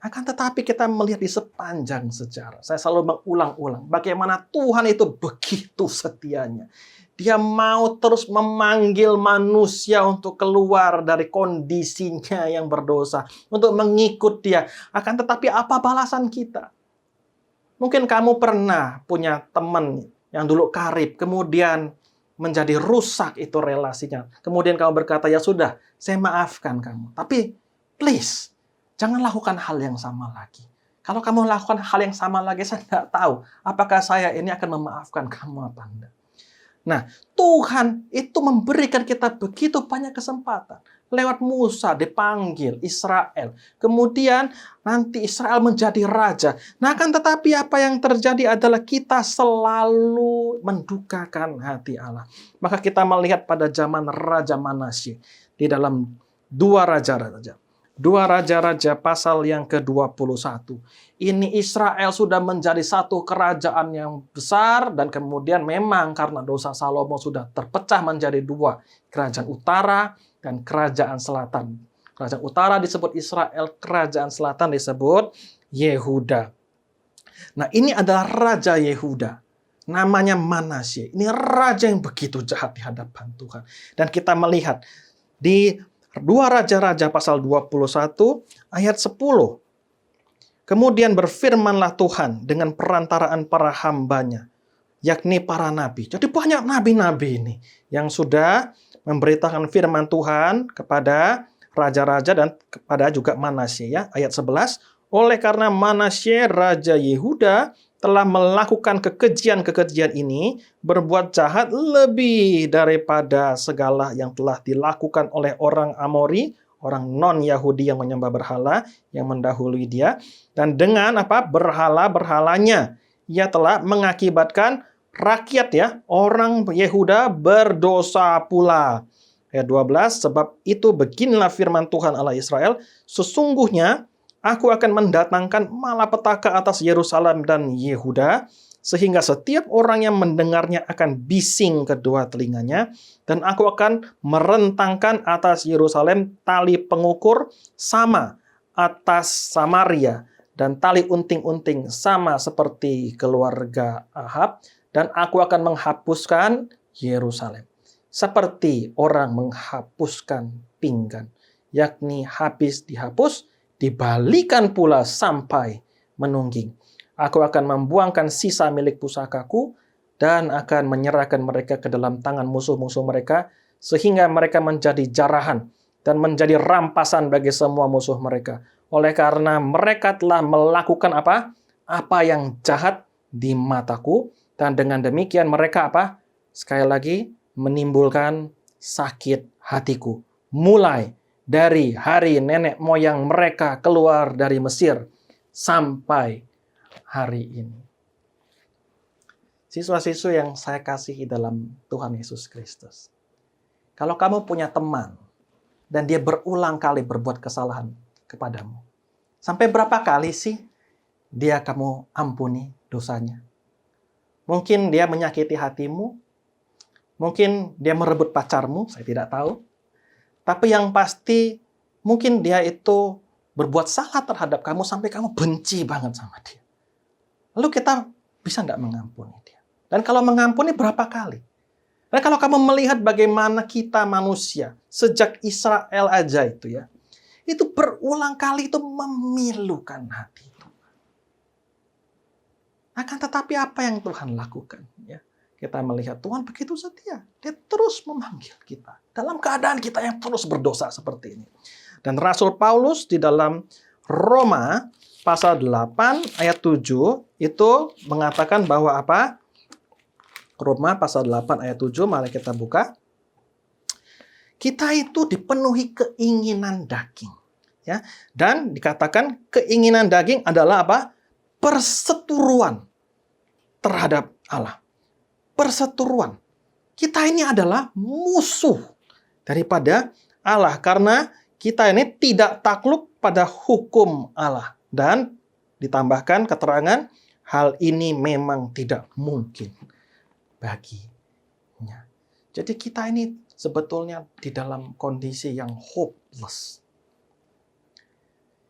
Akan tetapi kita melihat di sepanjang sejarah. Saya selalu mengulang-ulang bagaimana Tuhan itu begitu setianya. Dia mau terus memanggil manusia untuk keluar dari kondisinya yang berdosa. Untuk mengikut dia. Akan tetapi apa balasan kita? Mungkin kamu pernah punya teman yang dulu karib. Kemudian menjadi rusak itu relasinya. Kemudian kamu berkata, ya sudah, saya maafkan kamu. Tapi please, jangan lakukan hal yang sama lagi. Kalau kamu lakukan hal yang sama lagi, saya nggak tahu apakah saya ini akan memaafkan kamu apa enggak. Nah, Tuhan itu memberikan kita begitu banyak kesempatan. Lewat Musa dipanggil Israel. Kemudian nanti Israel menjadi raja. Nah, akan tetapi apa yang terjadi adalah kita selalu mendukakan hati Allah. Maka kita melihat pada zaman Raja Manasye. Di dalam dua raja-raja pasal yang ke-21. Ini Israel sudah menjadi satu kerajaan yang besar dan kemudian memang karena dosa Salomo sudah terpecah menjadi dua. Kerajaan utara dan kerajaan selatan. Kerajaan utara disebut Israel, kerajaan selatan disebut Yehuda. Nah, ini adalah Raja Yehuda. Namanya Manasye. Ini raja yang begitu jahat di hadapan Tuhan. Dan kita melihat di Dua Raja-Raja pasal 21 ayat 10. Kemudian berfirmanlah Tuhan dengan perantaraan para hambanya, yakni para nabi. Jadi banyak nabi-nabi ini yang sudah memberitakan firman Tuhan kepada raja-raja dan kepada juga Manasye. Ya. Ayat 11, oleh karena Manasye Raja Yehuda telah melakukan kekejian-kekejian ini, berbuat jahat lebih daripada segala yang telah dilakukan oleh orang Amori, orang non-Yahudi yang menyembah berhala, yang mendahului dia. Dan dengan berhala-berhalanya, ia telah mengakibatkan rakyat orang Yehuda berdosa pula. Ayat 12, sebab itu beginilah firman Tuhan Allah Israel, sesungguhnya aku akan mendatangkan malapetaka atas Yerusalem dan Yehuda, sehingga setiap orang yang mendengarnya akan bising kedua telinganya, dan aku akan merentangkan atas Yerusalem tali pengukur sama atas Samaria, dan tali unting-unting sama seperti keluarga Ahab, dan aku akan menghapuskan Yerusalem, seperti orang menghapuskan pinggan, yakni habis dihapus, dibalikan pula sampai menungging. Aku akan membuangkan sisa milik pusakaku dan akan menyerahkan mereka ke dalam tangan musuh-musuh mereka sehingga mereka menjadi jarahan dan menjadi rampasan bagi semua musuh mereka. Oleh karena mereka telah melakukan apa yang jahat di mataku, dan dengan demikian mereka sekali lagi menimbulkan sakit hatiku. Mulai dari hari nenek moyang mereka keluar dari Mesir sampai hari ini. Siswa-siswa yang saya kasihi dalam Tuhan Yesus Kristus. Kalau kamu punya teman dan dia berulang kali berbuat kesalahan kepadamu, sampai berapa kali sih dia kamu ampuni dosanya? Mungkin dia menyakiti hatimu, mungkin dia merebut pacarmu, saya tidak tahu. Tapi yang pasti, mungkin dia itu berbuat salah terhadap kamu sampai kamu benci banget sama dia. Lalu kita bisa nggak mengampuni dia? Dan kalau mengampuni berapa kali? Dan kalau kamu melihat bagaimana kita manusia, sejak Israel aja itu berulang kali itu memilukan hati Tuhan. Akan tetapi apa yang Tuhan lakukan? Ya, kita melihat Tuhan begitu setia. Dia terus memanggil kita. Dalam keadaan kita yang terus berdosa seperti ini. Dan Rasul Paulus di dalam Roma pasal 8 ayat 7 itu mengatakan bahwa apa? Roma pasal 8 ayat 7, mari kita buka. Kita itu dipenuhi keinginan daging. Ya, dan dikatakan keinginan daging adalah apa? Perseteruan terhadap Allah. Perseteruan. Kita ini adalah musuh daripada Allah. Karena kita ini tidak takluk pada hukum Allah. Dan ditambahkan keterangan, hal ini memang tidak mungkin baginya. Jadi kita ini sebetulnya di dalam kondisi yang hopeless.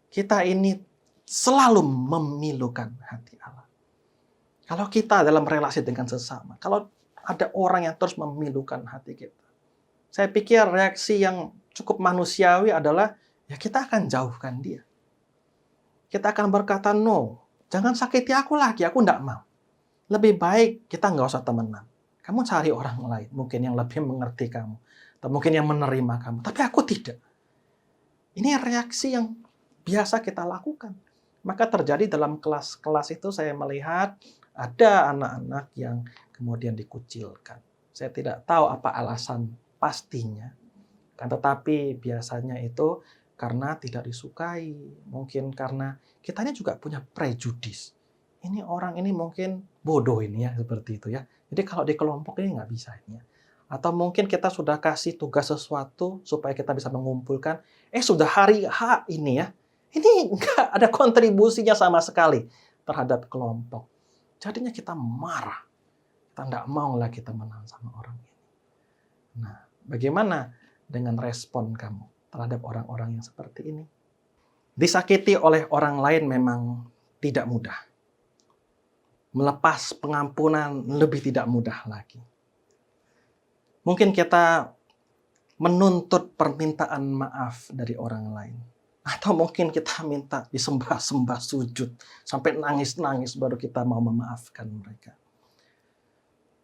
Kita ini selalu memilukan hati Allah. Kalau kita dalam relasi dengan sesama, kalau ada orang yang terus memilukan hati kita, saya pikir reaksi yang cukup manusiawi adalah, ya kita akan jauhkan dia. Kita akan berkata, no, jangan sakiti aku lagi, aku enggak mau. Lebih baik kita nggak usah temenan. Kamu cari orang lain, mungkin yang lebih mengerti kamu, atau mungkin yang menerima kamu. Tapi aku tidak. Ini reaksi yang biasa kita lakukan. Maka terjadi dalam kelas-kelas itu saya melihat ada anak-anak yang kemudian dikucilkan. Saya tidak tahu apa alasan pastinya. Kan tetapi biasanya itu karena tidak disukai. Mungkin karena kita ini juga punya prejudis. Ini orang ini mungkin bodoh ini ya, seperti itu ya. Jadi kalau di kelompok ini nggak bisa ini ya. Atau mungkin kita sudah kasih tugas sesuatu supaya kita bisa mengumpulkan. Sudah hari H ini ya. Ini nggak ada kontribusinya sama sekali terhadap kelompok. Jadinya kita marah. Kita nggak mau lagi temenan sama orang ini. Nah, bagaimana dengan respon kamu terhadap orang-orang yang seperti ini? Disakiti oleh orang lain memang tidak mudah. Melepas pengampunan lebih tidak mudah lagi. Mungkin kita menuntut permintaan maaf dari orang lain. Atau mungkin kita minta disembah-sembah sujud. Sampai nangis-nangis baru kita mau memaafkan mereka.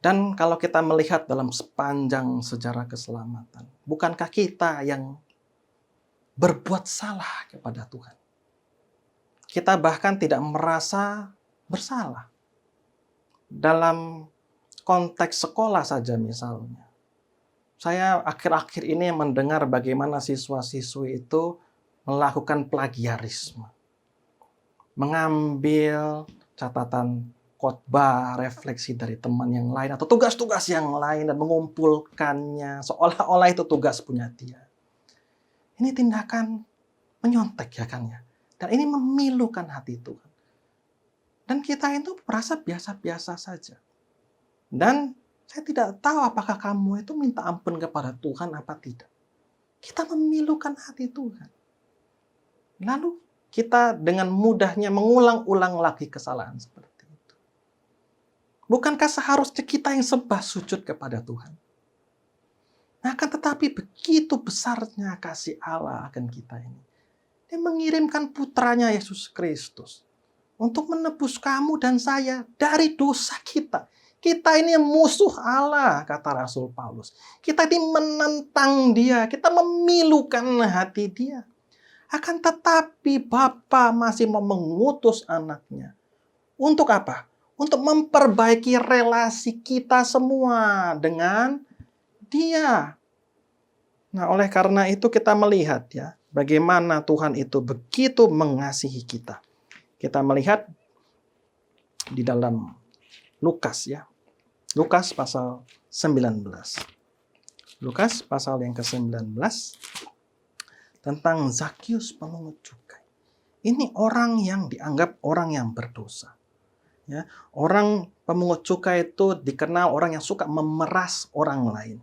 Dan kalau kita melihat dalam sepanjang sejarah keselamatan, bukankah kita yang berbuat salah kepada Tuhan? Kita bahkan tidak merasa bersalah. Dalam konteks sekolah saja misalnya. Saya akhir-akhir ini mendengar bagaimana siswa-siswi itu melakukan plagiarisme. Mengambil catatan khotbah, refleksi dari teman yang lain, atau tugas-tugas yang lain, dan mengumpulkannya seolah-olah itu tugas punya dia. Ini tindakan menyontek ya kan ya. Dan ini memilukan hati Tuhan. Dan kita itu merasa biasa-biasa saja. Dan saya tidak tahu apakah kamu itu minta ampun kepada Tuhan apa tidak. Kita memilukan hati Tuhan. Lalu kita dengan mudahnya mengulang-ulang lagi kesalahan seperti itu. Bukankah seharusnya kita yang sembah sujud kepada Tuhan? Nah, akan tetapi begitu besarnya kasih Allah akan kita ini. Dia mengirimkan putranya Yesus Kristus untuk menebus kamu dan saya dari dosa kita. Kita ini musuh Allah, kata Rasul Paulus. Kita ini menentang dia, kita memilukan hati dia. Akan tetapi Bapa masih mau mengutus anaknya. Untuk apa? Untuk memperbaiki relasi kita semua dengan dia. Nah, oleh karena itu kita melihat ya, bagaimana Tuhan itu begitu mengasihi kita. Kita melihat di dalam Lukas ya. Lukas pasal 19. Lukas pasal yang ke-19 tentang Zakius pemungut cukai. Ini orang yang dianggap orang yang berdosa. Ya, orang pemungut cukai itu dikenal orang yang suka memeras orang lain.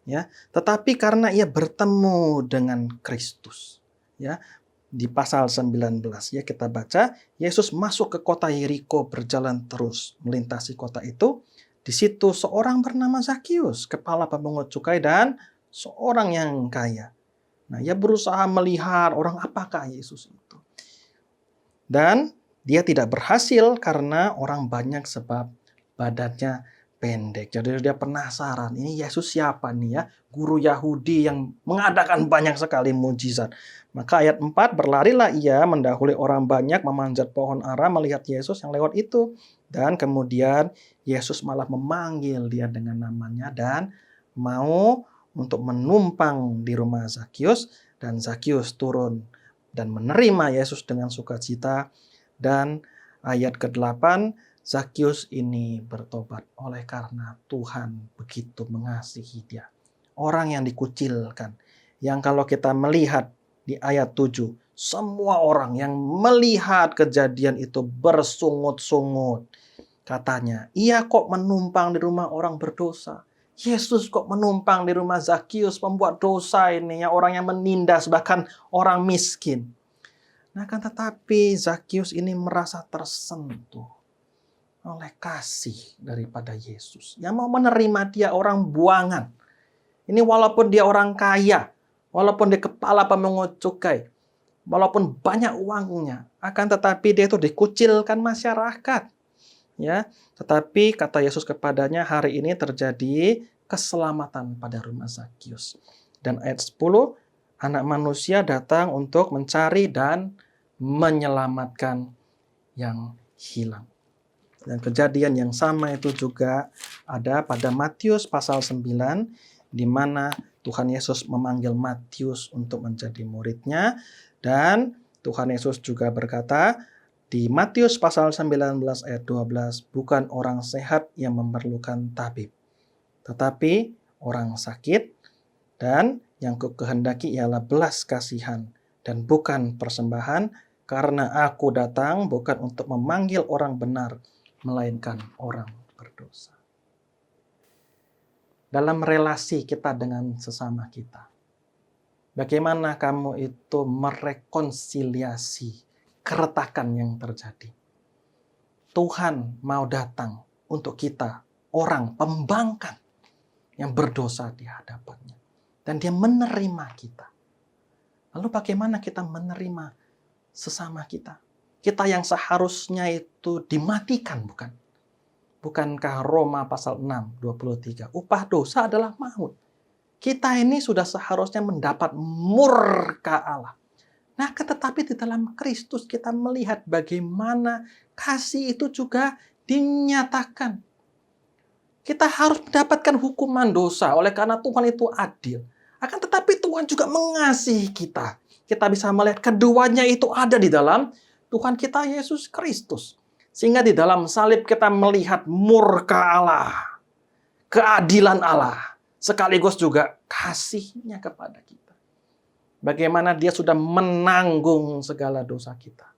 Ya, tetapi karena ia bertemu dengan Kristus, ya, di pasal 19 ya kita baca, Yesus masuk ke kota Yeriko berjalan terus melintasi kota itu. Di Di situ seorang bernama Zakius, kepala pemungut cukai dan seorang yang kaya. Nah, ia berusaha melihat orang apakah Yesus itu. Dan dia tidak berhasil karena orang banyak sebab badannya pendek. Jadi dia penasaran, ini Yesus siapa nih ya? Guru Yahudi yang mengadakan banyak sekali mujizat. Maka ayat 4, berlarilah ia mendahului orang banyak memanjat pohon ara melihat Yesus yang lewat itu. Dan kemudian Yesus malah memanggil dia dengan namanya dan mau untuk menumpang di rumah Zakius. Dan Zakius turun dan menerima Yesus dengan sukacita. Dan ayat ke-8, Zakius ini bertobat oleh karena Tuhan begitu mengasihi dia. Orang yang dikucilkan. Yang kalau kita melihat di ayat 7, semua orang yang melihat kejadian itu bersungut-sungut. Katanya, ia kok menumpang di rumah orang berdosa. Yesus kok menumpang di rumah Zakius, pembuat dosa ini, ya, orang yang menindas, bahkan orang miskin. Nah, kan tetapi Zakius ini merasa tersentuh oleh kasih daripada Yesus. Yang mau menerima dia orang buangan. Ini walaupun dia orang kaya, walaupun dia kepala pemungut cukai, walaupun banyak uangnya, akan tetapi dia itu dikucilkan masyarakat. Ya, tetapi kata Yesus kepadanya, hari ini terjadi keselamatan pada rumah Zakius. Dan ayat 10, anak manusia datang untuk mencari dan menyelamatkan yang hilang. Dan kejadian yang sama itu juga ada pada Matius pasal 9, di mana Tuhan Yesus memanggil Matius untuk menjadi muridnya. Dan Tuhan Yesus juga berkata, di Matius pasal 19 ayat 12, bukan orang sehat yang memerlukan tabib, tetapi orang sakit, dan yang kukehendaki ialah belas kasihan dan bukan persembahan, karena aku datang bukan untuk memanggil orang benar, melainkan orang berdosa. Dalam relasi kita dengan sesama kita, bagaimana kamu itu merekonsiliasi keretakan yang terjadi? Tuhan mau datang untuk kita, orang pembangkang yang berdosa di hadapannya. Dan dia menerima kita. Lalu bagaimana kita menerima sesama kita? Kita yang seharusnya itu dimatikan, bukan? Bukankah Roma pasal 6, 23, upah dosa adalah maut. Kita ini sudah seharusnya mendapat murka Allah. Nah, tetapi di dalam Kristus kita melihat bagaimana kasih itu juga dinyatakan. Kita harus mendapatkan hukuman dosa oleh karena Tuhan itu adil. Akan tetapi Tuhan juga mengasihi kita. Kita bisa melihat keduanya itu ada di dalam Tuhan kita Yesus Kristus. Sehingga di dalam salib kita melihat murka Allah, keadilan Allah, sekaligus juga kasih-Nya kepada kita. Bagaimana dia sudah menanggung segala dosa kita.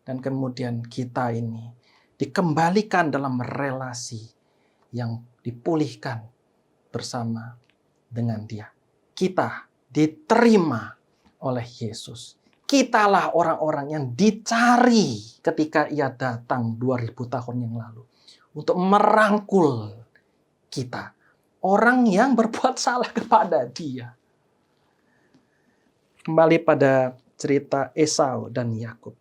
Dan kemudian kita ini dikembalikan dalam relasi yang dipulihkan bersama dengan dia. Kita diterima oleh Yesus. Kitalah orang-orang yang dicari ketika ia datang 2000 tahun yang lalu. Untuk merangkul kita. Orang yang berbuat salah kepada dia. Kembali pada cerita Esau dan Yakub.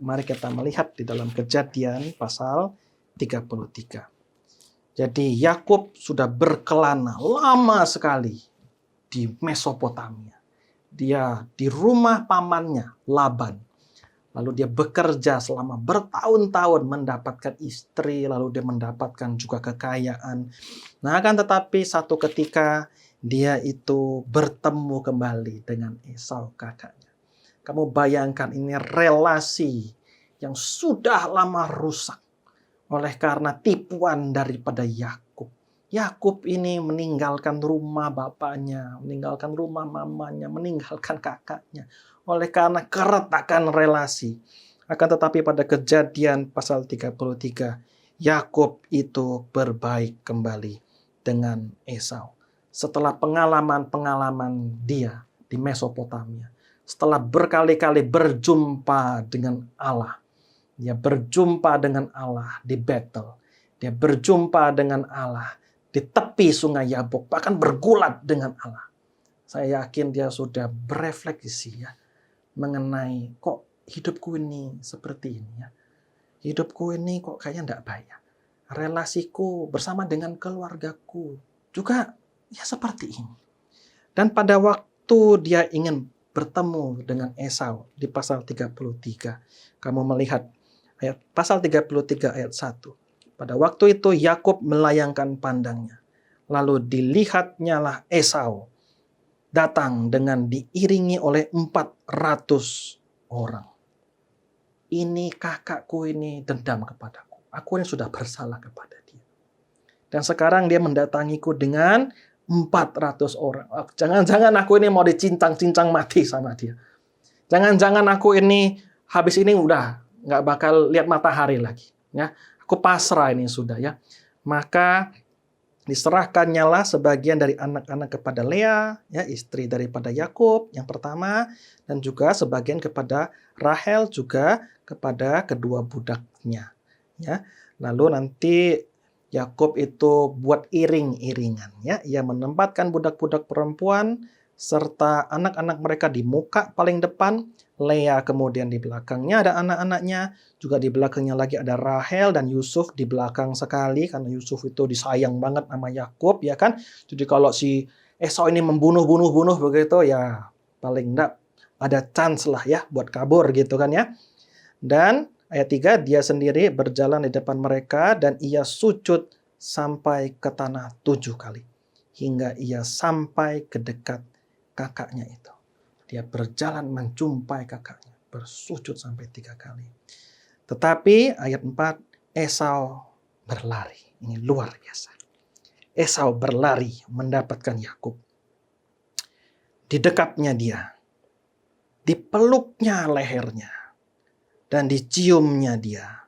Mari kita melihat di dalam Kejadian pasal 33. Jadi Yakub sudah berkelana lama sekali di Mesopotamia. Dia di rumah pamannya Laban. Lalu dia bekerja selama bertahun-tahun mendapatkan istri, lalu dia mendapatkan juga kekayaan. Nah, akan tetapi satu ketika dia itu bertemu kembali dengan Esau kakaknya. Kamu bayangkan ini relasi yang sudah lama rusak oleh karena tipuan daripada Yakub. Yakub ini meninggalkan rumah bapaknya, meninggalkan rumah mamanya, meninggalkan kakaknya oleh karena keretakan relasi. Akan tetapi pada Kejadian pasal 33, Yakub itu berbaik kembali dengan Esau. Setelah pengalaman-pengalaman dia di Mesopotamia, setelah berkali-kali berjumpa dengan Allah, dia berjumpa dengan Allah di Betel. Dia berjumpa dengan Allah di tepi sungai Yabok, bahkan bergulat dengan Allah. Saya yakin dia sudah berefleksi ya, mengenai kok hidupku ini seperti ini ya. Hidupku ini kok kayaknya tidak baik ya. Relasiku bersama dengan keluargaku juga ya seperti ini. Dan pada waktu dia ingin bertemu dengan Esau di pasal 33, kamu melihat ayat pasal 33 ayat 1. Pada waktu itu Yakub melayangkan pandangnya. Lalu dilihatnyalah Esau datang dengan diiringi oleh 400 orang. Ini kakakku ini dendam kepadaku. Aku ini sudah bersalah kepada dia. Dan sekarang dia mendatangiku dengan 400 orang. Jangan-jangan aku ini mau dicincang-cincang mati sama dia. Jangan-jangan aku ini habis ini udah nggak bakal lihat matahari lagi. Ya, aku pasrah ini sudah ya. Maka diserahkannyalah sebagian dari anak-anak kepada Lea, ya, istri daripada Yakub yang pertama, dan juga sebagian kepada Rahel, juga kepada kedua budaknya. Ya, lalu nanti Yakub itu buat iring-iringan, ya, ia menempatkan budak-budak perempuan serta anak-anak mereka di muka paling depan, Lea kemudian di belakangnya ada anak-anaknya, juga di belakangnya lagi ada Rahel dan Yusuf di belakang sekali karena Yusuf itu disayang banget sama Yakub ya kan. Jadi kalau si Esau ini membunuh begitu ya paling enggak ada chance lah ya buat kabur gitu kan ya. Dan ayat 3 dia sendiri berjalan di depan mereka dan ia sujud sampai ke tanah 7 kali hingga ia sampai ke dekat kakaknya itu. Dia berjalan menjumpai kakaknya, bersujud sampai 3 kali. Tetapi ayat 4, Esau berlari. Ini luar biasa. Esau berlari mendapatkan Yakub. Didekapnya dia, dipeluknya lehernya, dan diciumnya dia.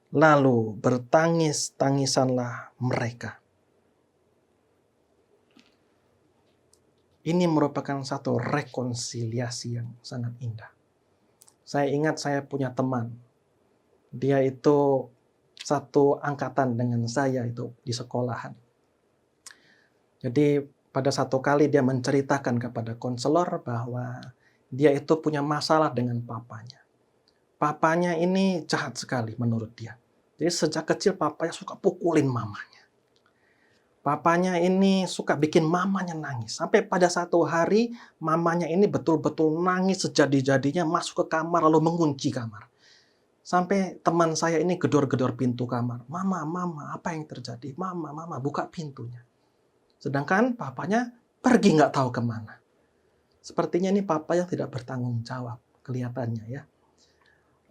Lalu bertangis-tangisanlah mereka. Ini merupakan satu rekonsiliasi yang sangat indah. Saya ingat saya punya teman. Dia itu satu angkatan dengan saya itu di sekolahan. Jadi pada satu kali dia menceritakan kepada konselor bahwa dia itu punya masalah dengan papanya. Papanya ini jahat sekali menurut dia. Jadi sejak kecil papanya suka pukulin mamanya. Papanya ini suka bikin mamanya nangis. Sampai pada satu hari mamanya ini betul-betul nangis sejadi-jadinya masuk ke kamar lalu mengunci kamar. Sampai teman saya ini gedor-gedor pintu kamar. Mama, apa yang terjadi? Mama, buka pintunya. Sedangkan papanya pergi nggak tahu kemana. Sepertinya ini papa yang tidak bertanggung jawab kelihatannya ya.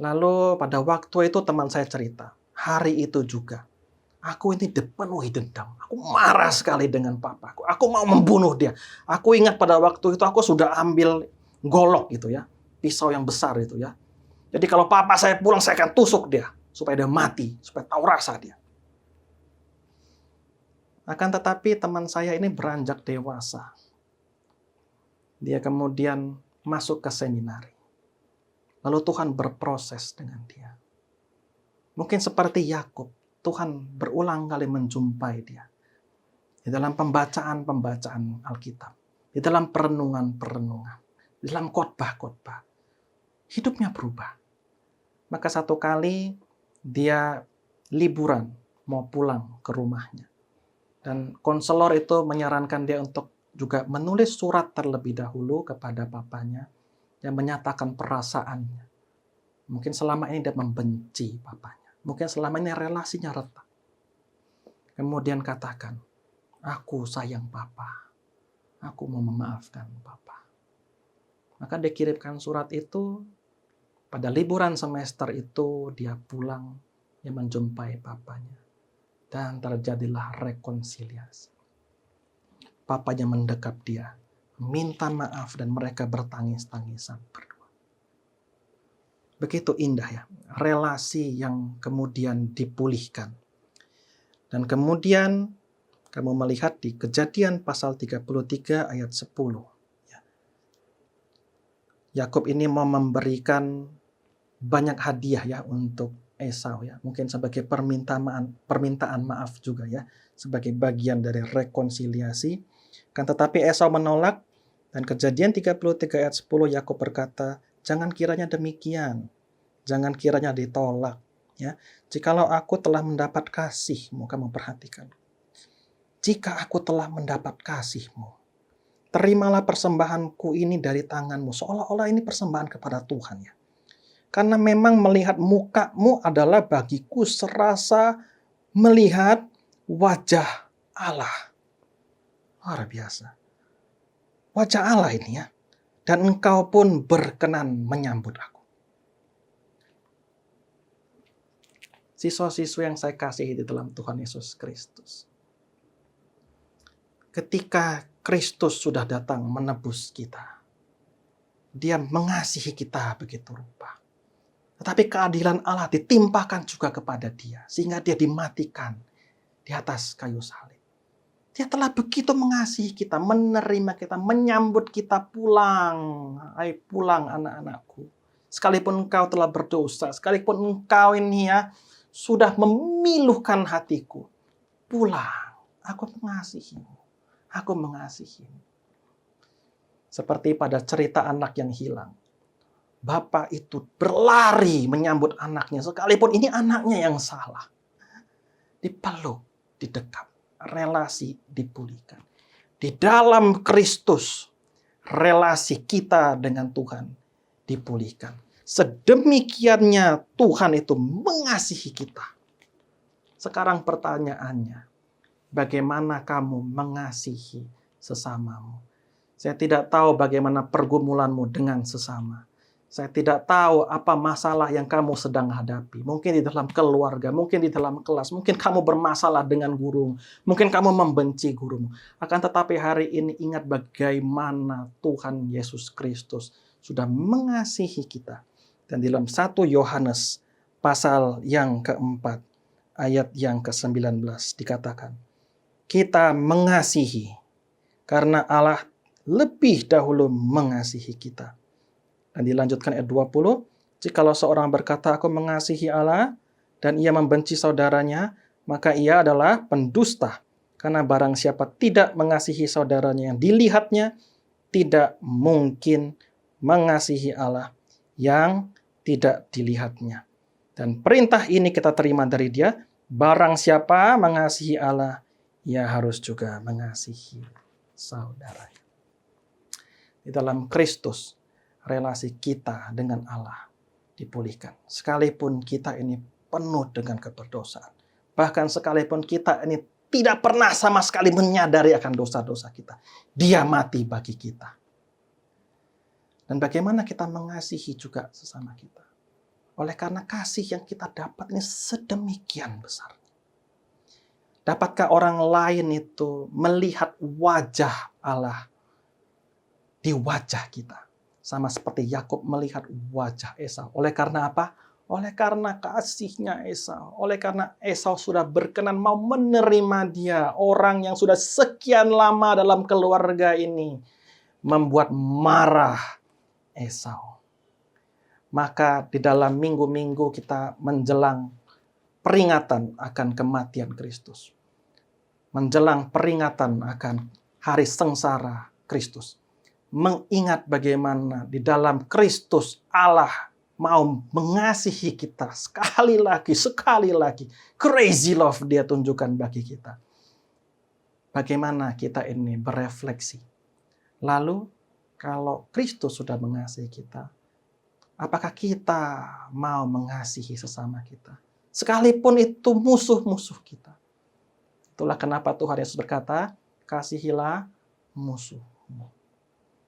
Lalu pada waktu itu teman saya cerita. Hari itu juga. Aku ini dipenuhi dendam. Aku marah sekali dengan papaku. Aku mau membunuh dia. Aku ingat pada waktu itu aku sudah ambil golok gitu ya. Pisau yang besar itu ya. Jadi kalau papa saya pulang saya akan tusuk dia. Supaya dia mati. Supaya tahu rasa dia. Akan tetapi teman saya ini beranjak dewasa. Dia kemudian masuk ke seminari. Lalu Tuhan berproses dengan dia. Mungkin seperti Yakub. Tuhan berulang kali menjumpai dia. Di dalam pembacaan-pembacaan Alkitab. Di dalam perenungan-perenungan. Di dalam khotbah-khotbah. Hidupnya berubah. Maka satu kali dia liburan. Mau pulang ke rumahnya. Dan konselor itu menyarankan dia untuk juga menulis surat terlebih dahulu kepada papanya. Yang menyatakan perasaannya. Mungkin selama ini dia membenci papanya. Mungkin selama ini relasinya retak. Kemudian katakan, aku sayang papa. Aku mau memaafkan papa. Maka dikirimkan surat itu. Pada liburan semester itu dia pulang. Dia menjumpai papanya. Dan terjadilah rekonsiliasi. Papanya mendekap dia. Minta maaf dan mereka bertangis-tangisan berdua. Begitu indah ya, relasi yang kemudian dipulihkan. Dan kemudian kamu melihat di Kejadian pasal 33 ayat 10. Yakub ini mau memberikan banyak hadiah ya untuk Esau ya. Mungkin sebagai permintaan maaf juga ya, sebagai bagian dari rekonsiliasi. Kan tetapi Esau menolak, dan Kejadian 33 ayat 10 Yakub berkata, "Jangan kiranya demikian. Jangan kiranya ditolak ya. Jikalau aku telah mendapat kasihmu," kamu perhatikan. Jika aku telah mendapat kasihmu, terimalah persembahanku ini dari tanganmu. Seolah-olah ini persembahan kepada Tuhan ya. Karena memang melihat mukamu adalah bagiku serasa melihat wajah Allah. Luar biasa. Wajah Allah ini ya. Dan engkau pun berkenan menyambut aku. Siswa-siswa yang saya kasihi di dalam Tuhan Yesus Kristus. Ketika Kristus sudah datang menebus kita, Dia mengasihi kita begitu rupa. Tetapi keadilan Allah ditimpakan juga kepada Dia, sehingga Dia dimatikan di atas kayu salib. Dia telah begitu mengasihi kita, menerima kita, menyambut kita pulang. Hai pulang anak-anakku. Sekalipun engkau telah berdosa, sekalipun engkau ini ya sudah memilukan hatiku, pulang. Aku mengasihimu. Aku mengasihimu. Seperti pada cerita anak yang hilang. Bapak itu berlari menyambut anaknya, sekalipun ini anaknya yang salah. Dipeluk, didekap, relasi dipulihkan. Di dalam Kristus, relasi kita dengan Tuhan dipulihkan. Sedemikiannya Tuhan itu mengasihi kita. Sekarang pertanyaannya, bagaimana kamu mengasihi sesamamu? Saya tidak tahu bagaimana pergumulanmu dengan sesama. Saya tidak tahu apa masalah yang kamu sedang hadapi. Mungkin di dalam keluarga, mungkin di dalam kelas, mungkin kamu bermasalah dengan gurumu, mungkin kamu membenci gurumu. Akan tetapi hari ini ingat bagaimana Tuhan Yesus Kristus sudah mengasihi kita. Dan di dalam 1 Yohanes pasal yang keempat, ayat yang ke-19 dikatakan, kita mengasihi karena Allah lebih dahulu mengasihi kita. Dan dilanjutkan ayat 20, jikalau seorang berkata aku mengasihi Allah dan ia membenci saudaranya, maka ia adalah pendusta. Karena barang siapa tidak mengasihi saudaranya yang dilihatnya, tidak mungkin mengasihi Allah yang tidak dilihatnya. Dan perintah ini kita terima dari Dia, barang siapa mengasihi Allah, ia harus juga mengasihi saudaranya. Di dalam Kristus, relasi kita dengan Allah dipulihkan. Sekalipun kita ini penuh dengan keberdosaan. Bahkan sekalipun kita ini tidak pernah sama sekali menyadari akan dosa-dosa kita. Dia mati bagi kita. Dan bagaimana kita mengasihi juga sesama kita? Oleh karena kasih yang kita dapat ini sedemikian besar. Dapatkah orang lain itu melihat wajah Allah di wajah kita? Sama seperti Yakub melihat wajah Esau. Oleh karena apa? Oleh karena kasihnya Esau. Oleh karena Esau sudah berkenan mau menerima dia. Orang yang sudah sekian lama dalam keluarga ini. Membuat marah Esau. Maka di dalam minggu-minggu kita menjelang peringatan akan kematian Kristus. Menjelang peringatan akan hari sengsara Kristus. Mengingat bagaimana di dalam Kristus Allah mau mengasihi kita sekali lagi. Crazy love Dia tunjukkan bagi kita. Bagaimana kita ini berefleksi. Lalu kalau Kristus sudah mengasihi kita, apakah kita mau mengasihi sesama kita? Sekalipun itu musuh-musuh kita. Itulah kenapa Tuhan Yesus berkata, kasihilah musuhmu.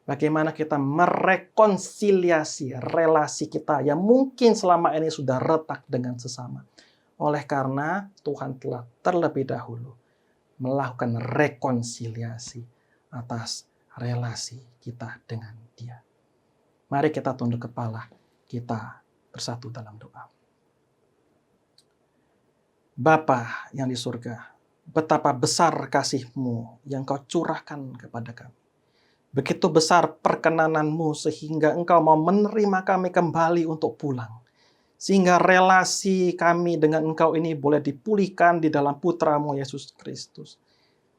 Bagaimana kita merekonsiliasi relasi kita yang mungkin selama ini sudah retak dengan sesama. Oleh karena Tuhan telah terlebih dahulu melakukan rekonsiliasi atas relasi kita dengan Dia. Mari kita tunduk kepala, kita bersatu dalam doa. Bapa yang di surga, betapa besar kasih-Mu yang Kau curahkan kepada kami. Begitu besar perkenanan-Mu sehingga Engkau mau menerima kami kembali untuk pulang. Sehingga relasi kami dengan Engkau ini boleh dipulihkan di dalam Putra-Mu Yesus Kristus.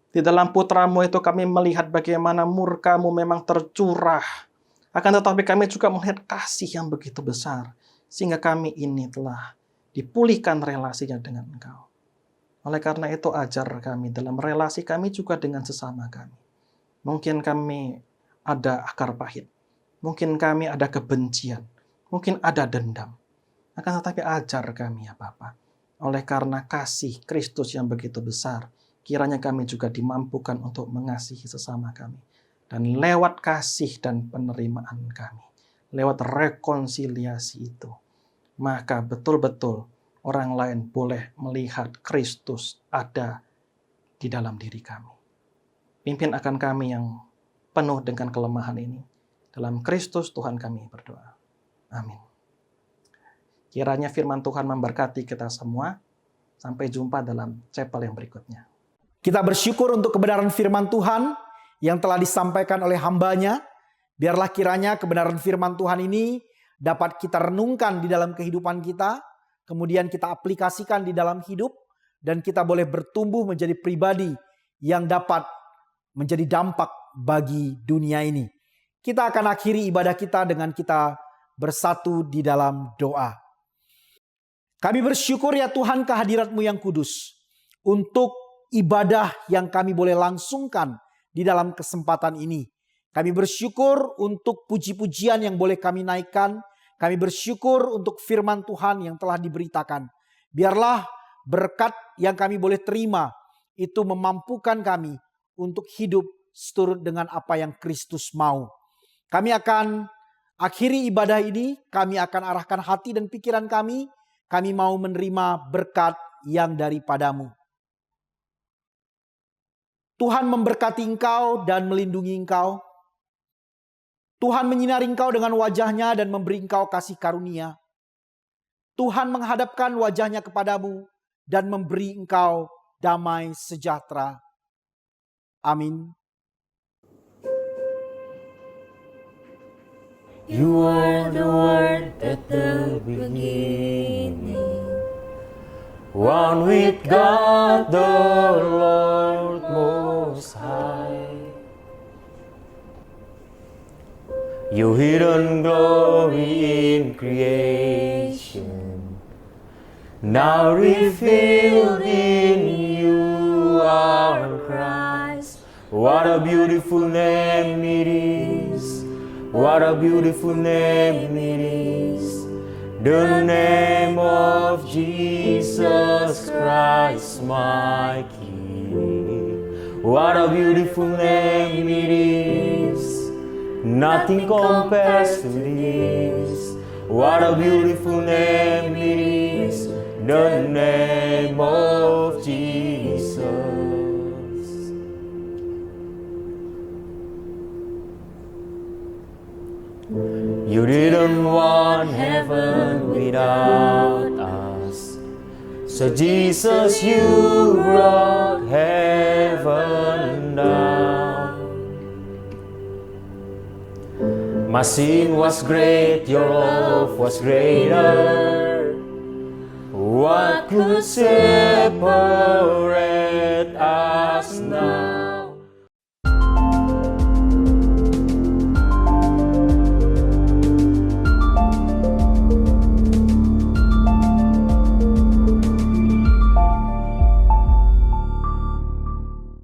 Di dalam Putra-Mu itu kami melihat bagaimana murka-Mu memang tercurah. Akan tetapi kami juga melihat kasih yang begitu besar. Sehingga kami ini telah dipulihkan relasinya dengan Engkau. Oleh karena itu ajar kami dalam relasi kami juga dengan sesama kami. Mungkin kami ada akar pahit. Mungkin kami ada kebencian. Mungkin ada dendam. Akan tetapi ajar kami ya Bapa. Oleh karena kasih Kristus yang begitu besar, kiranya kami juga dimampukan untuk mengasihi sesama kami. Dan lewat kasih dan penerimaan kami, lewat rekonsiliasi itu, maka betul-betul orang lain boleh melihat Kristus ada di dalam diri kami. Pimpin akan kami yang penuh dengan kelemahan ini. Dalam Kristus Tuhan kami berdoa. Amin. Kiranya firman Tuhan memberkati kita semua. Sampai jumpa dalam chapel yang berikutnya. Kita bersyukur untuk kebenaran firman Tuhan yang telah disampaikan oleh hamba-Nya. Biarlah kiranya kebenaran firman Tuhan ini dapat kita renungkan di dalam kehidupan kita, kemudian kita aplikasikan di dalam hidup, dan kita boleh bertumbuh menjadi pribadi yang dapat menjadi dampak bagi dunia ini. Kita akan akhiri ibadah kita dengan kita bersatu di dalam doa. Kami bersyukur ya Tuhan kehadirat-Mu yang kudus untuk ibadah yang kami boleh langsungkan di dalam kesempatan ini. Kami bersyukur untuk puji-pujian yang boleh kami naikkan. Kami bersyukur untuk firman Tuhan yang telah diberitakan. Biarlah berkat yang kami boleh terima itu memampukan kami untuk hidup seturut dengan apa yang Kristus mau. Kami akan akhiri ibadah ini. Kami akan arahkan hati dan pikiran kami. Kami mau menerima berkat yang daripada-Mu. Tuhan memberkati engkau dan melindungi engkau. Tuhan menyinari engkau dengan wajah-Nya dan memberi engkau kasih karunia. Tuhan menghadapkan wajah-Nya kepadamu dan memberi engkau damai sejahtera. Amin. You are the Word at the beginning, one with God the Lord Most High. Your hidden glory in creation, now revealed in you, our Christ. What a beautiful name it is. What a beautiful name it is, the name of Jesus Christ, my King. What a beautiful name it is, nothing compares to this. What a beautiful name it is, the name of Jesus. You didn't want heaven without us, so Jesus, you brought heaven down. My sin was great, your love was greater. What could separate